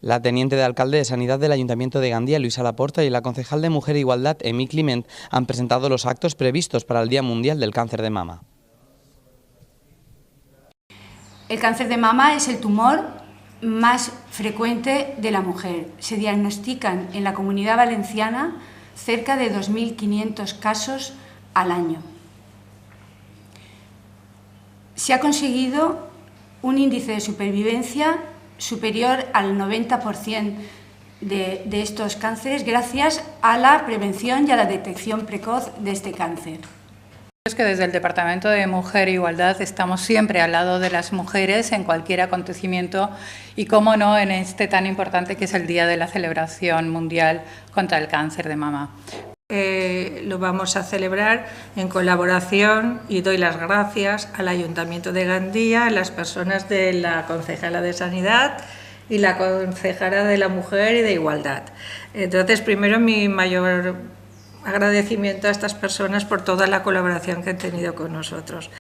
La teniente de alcalde de Sanidad del Ayuntamiento de Gandía, Luisa Laporta, y la concejal de Mujer e Igualdad, Emi Climent, han presentado los actos previstos para el Día Mundial del Cáncer de Mama. El cáncer de mama es el tumor más frecuente de la mujer. Se diagnostican en la Comunidad Valenciana cerca de 2.500 casos al año. Se ha conseguido un índice de supervivencia superior al 90% de estos cánceres gracias a la prevención y a la detección precoz de este cáncer. Es que desde el Departamento de Mujer e Igualdad estamos siempre al lado de las mujeres en cualquier acontecimiento y, cómo no, en este tan importante que es el Día de la Celebración Mundial contra el Cáncer de Mama. Lo vamos a celebrar en colaboración y doy las gracias al Ayuntamiento de Gandía, a las personas de la Concejala de Sanidad y la Concejala de la Mujer y de Igualdad. Entonces, primero, mi mayor agradecimiento a estas personas por toda la colaboración que han tenido con nosotros.